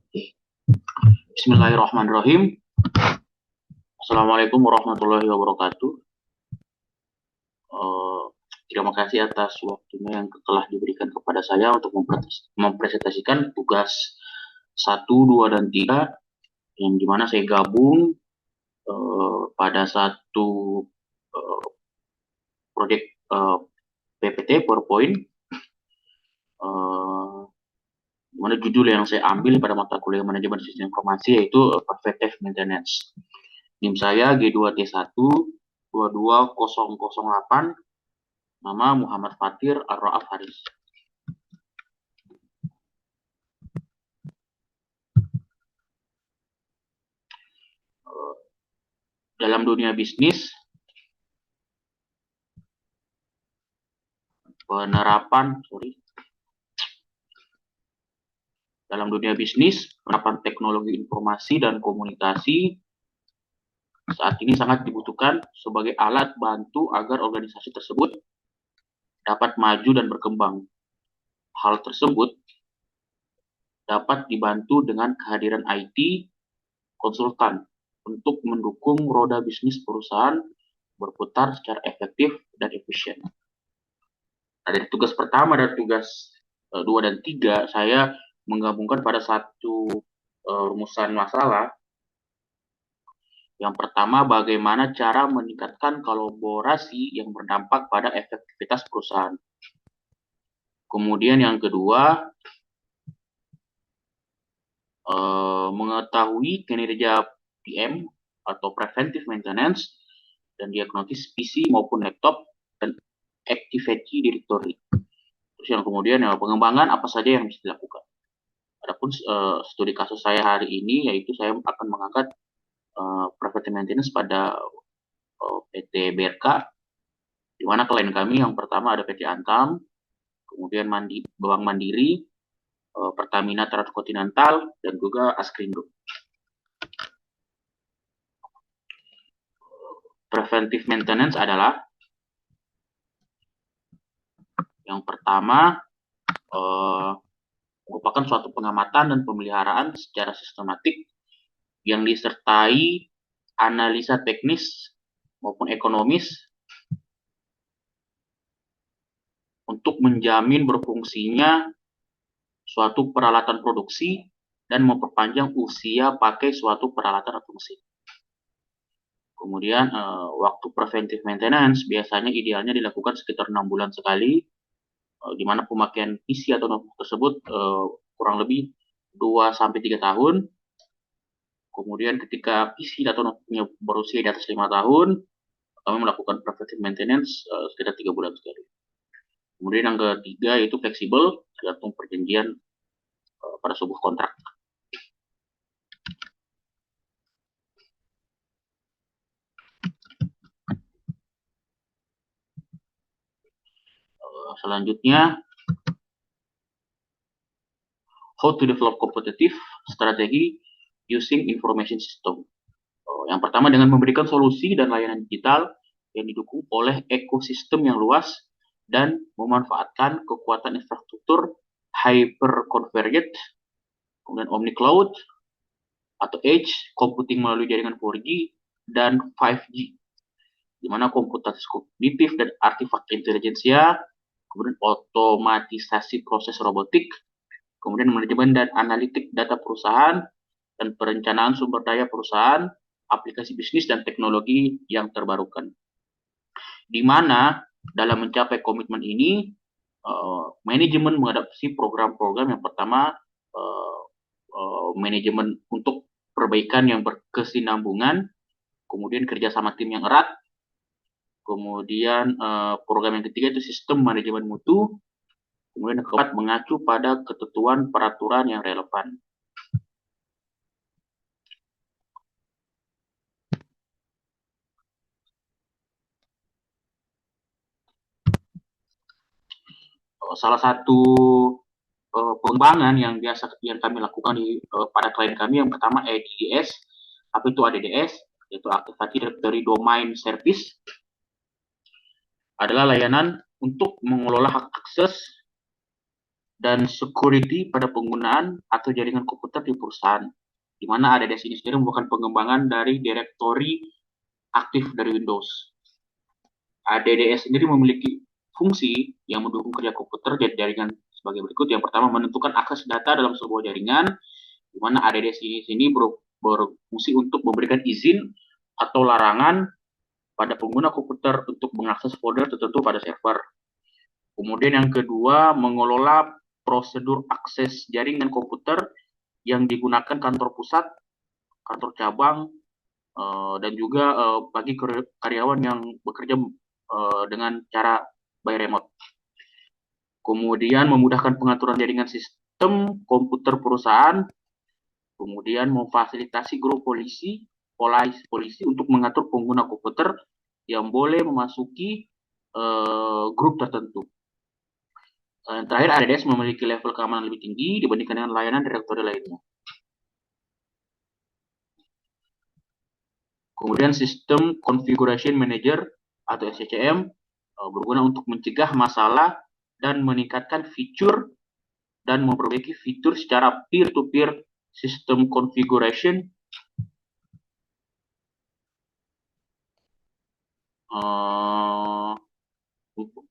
Bismillahirrahmanirrahim. Assalamualaikum warahmatullahi wabarakatuh. Eh, Terima kasih atas waktunya yang telah diberikan kepada saya untuk mempresentasikan tugas 1, 2, dan 3 yang dimana saya gabung pada satu eh, proyek PPT PowerPoint, eh, mana judul yang saya ambil pada mata kuliah manajemen sistem informasi yaitu Preventive Maintenance. NIM saya G2T1 22008, nama Muhammad Fatir Ar-Ra'af Haris. Dalam dunia bisnis, penerapan teknologi informasi dan komunikasi saat ini sangat dibutuhkan sebagai alat bantu agar organisasi tersebut dapat maju dan berkembang. Hal tersebut dapat dibantu dengan kehadiran IT konsultan untuk mendukung roda bisnis perusahaan berputar secara efektif dan efisien. Nah, dari tugas pertama dan tugas 2 dan 3, saya menggabungkan pada satu rumusan masalah. Yang pertama, bagaimana cara meningkatkan kolaborasi yang berdampak pada efektivitas perusahaan. Kemudian yang kedua, mengetahui kinerja PM atau Preventive Maintenance dan diagnosis PC maupun laptop dan Activity Directory. Terus yang kemudian pengembangan apa saja yang bisa dilakukan. Adapun studi kasus saya hari ini yaitu saya akan mengangkat Preventive Maintenance pada PT BRK, di mana klien kami yang pertama ada PT Antam, kemudian Bank Mandiri, Pertamina Transkontinental, dan juga Askrindo. Preventive maintenance adalah yang pertama merupakan suatu pengamatan dan pemeliharaan secara sistematik yang disertai analisa teknis maupun ekonomis untuk menjamin berfungsinya suatu peralatan produksi dan memperpanjang usia pakai suatu peralatan atau mesin. Kemudian waktu preventive maintenance biasanya idealnya dilakukan sekitar 6 bulan sekali, di mana pemakaian PC atau notebook tersebut kurang lebih 2-3 tahun. Kemudian ketika PC atau notebooknya berusia di atas 5 tahun, kami melakukan preventive maintenance sekitar 3 bulan sekali. Kemudian yang ketiga yaitu fleksibel, tergantung perjanjian pada sebuah kontrak. Selanjutnya, how to develop competitive strategy using information system. Yang pertama dengan memberikan solusi dan layanan digital yang didukung oleh ekosistem yang luas dan memanfaatkan kekuatan infrastruktur hyper-converged, kemudian omni-cloud atau edge computing melalui jaringan 4G dan 5G, di mana komputasi kognitif dan artificial intelligence, kemudian otomatisasi proses robotik, kemudian manajemen dan analitik data perusahaan, dan perencanaan sumber daya perusahaan, aplikasi bisnis dan teknologi yang terbarukan. Di mana dalam mencapai komitmen ini, manajemen mengadopsi program-program yang pertama, manajemen untuk perbaikan yang berkesinambungan, kemudian kerjasama tim yang erat, kemudian program yang ketiga itu sistem manajemen mutu, kemudian yang keempat mengacu pada ketentuan peraturan yang relevan. Salah satu pengembangan yang kami lakukan pada klien kami yang pertama ADDS. Apa itu ADDS? Yaitu Active Directory Domain Service. Adalah layanan untuk mengelola hak akses dan security pada penggunaan atau jaringan komputer di perusahaan, di mana ADDS ini sendiri merupakan pengembangan dari direktori aktif dari Windows. ADDS sendiri memiliki fungsi yang mendukung kerja komputer dan jaringan sebagai berikut. Yang pertama, menentukan akses data dalam sebuah jaringan, di mana ADDS ini berfungsi untuk memberikan izin atau larangan pada pengguna komputer untuk mengakses folder tertentu pada server. Kemudian yang kedua, mengelola prosedur akses jaringan komputer yang digunakan kantor pusat, kantor cabang, dan juga bagi karyawan yang bekerja dengan cara by remote. Kemudian memudahkan pengaturan jaringan sistem komputer perusahaan, kemudian memfasilitasi grup polisi untuk mengatur pengguna komputer yang boleh memasuki grup tertentu. Yang terakhir, ADDS memiliki level keamanan lebih tinggi dibandingkan dengan layanan direktori lainnya. Kemudian sistem Configuration Manager atau SCCM berguna untuk mencegah masalah dan meningkatkan fitur dan memperbaiki fitur secara peer-to-peer system configuration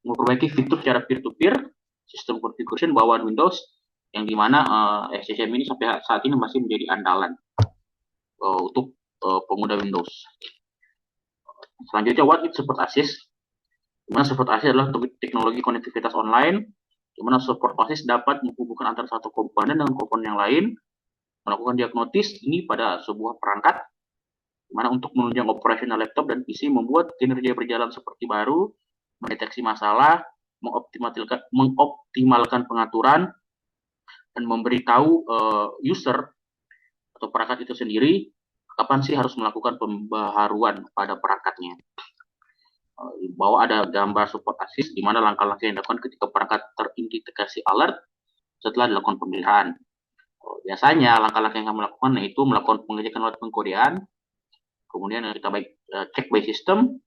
memperbaiki fitur secara peer-to-peer sistem configuration bawaan Windows, yang dimana SCCM ini sampai saat ini masih menjadi andalan untuk pengguna Windows. Selanjutnya, what is support assist? Dimana support assist adalah teknologi konektivitas online, dimana support assist dapat menghubungkan antara satu komponen dengan komponen yang lain, melakukan diagnosis ini pada sebuah perangkat, dimana untuk menunjang operasional laptop dan PC, membuat kinerja berjalan seperti baru, mendeteksi masalah, mengoptimalkan pengaturan, dan memberitahu user atau perangkat itu sendiri kapan sih harus melakukan pembaharuan pada perangkatnya. Di bawah ada gambar support assist, di mana langkah-langkah yang dilakukan ketika perangkat terintegrasi alert setelah dilakukan pemeliharaan. Biasanya langkah-langkah yang kami lakukan yaitu melakukan pengecekan lewat pengkodean, kemudian kita cek by system,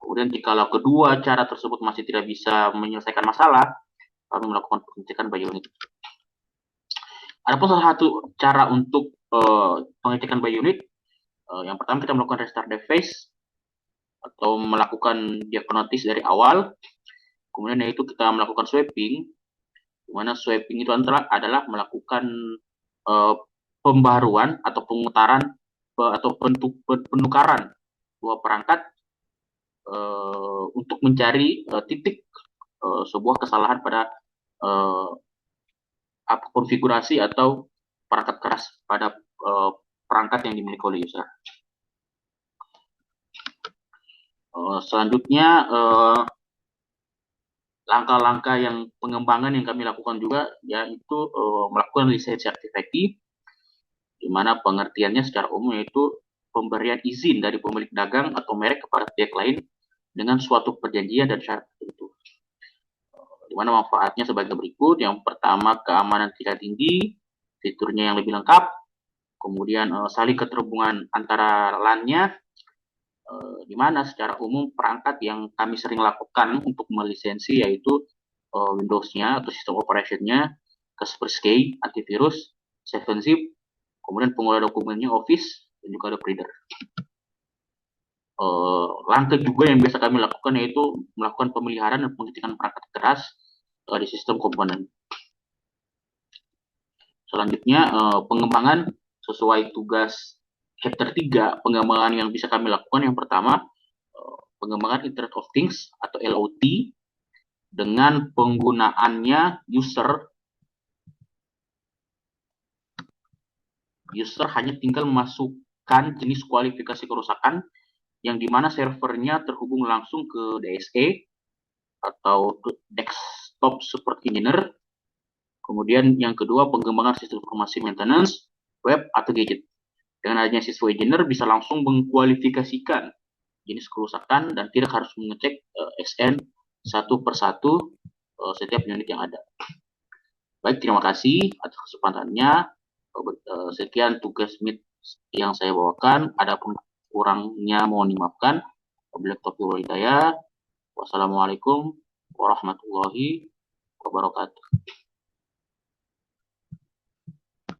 kemudian jika kedua cara tersebut masih tidak bisa menyelesaikan masalah, kami melakukan pengecekan by unit. Adapun salah satu cara untuk pengecekan by unit, yang pertama kita melakukan restart device atau melakukan diagnosis dari awal. Kemudian yaitu kita melakukan swapping, di mana swapping itu adalah melakukan pembaruan atau pemutaran atau penukaran dua perangkat untuk mencari titik sebuah kesalahan pada konfigurasi atau perangkat keras pada perangkat yang dimiliki oleh user. Selanjutnya, langkah-langkah yang pengembangan yang kami lakukan juga yaitu melakukan lisensi aktivatif, di mana pengertiannya secara umum yaitu pemberian izin dari pemilik dagang atau merek kepada pihak lain dengan suatu perjanjian dan syarat tertentu. Di mana manfaatnya sebagai berikut. Yang pertama, keamanan tingkat tinggi, fiturnya yang lebih lengkap, kemudian saling keterhubungan antara LAN-nya, di mana secara umum perangkat yang kami sering lakukan untuk melisensi yaitu Windows-nya atau sistem operation-nya, Kaspersky, antivirus, 7-Zip, kemudian pengelola dokumennya Office, dan juga ada printer. Langkah juga yang biasa kami lakukan yaitu melakukan pemeliharaan dan pengecekan perangkat keras di sistem komponen. Selanjutnya, pengembangan sesuai tugas chapter 3, pengembangan yang bisa kami lakukan yang pertama, pengembangan Internet of Things atau IoT dengan penggunaannya user hanya tinggal memasukkan jenis kualifikasi kerusakan yang dimana servernya terhubung langsung ke DSE atau desktop support engineer. Kemudian yang kedua, pengembangan sistem informasi maintenance, web atau gadget. Dengan adanya siswa engineer bisa langsung mengkualifikasikan jenis kerusakan dan tidak harus mengecek SN satu persatu setiap unit yang ada. Baik, terima kasih atas kesempatannya. Sekian tugas Meet yang saya bawakan. Adapun kurangnya mohon dimaafkan. Wabillahi taufiq wal hidayah. Wassalamualaikum warahmatullahi wabarakatuh.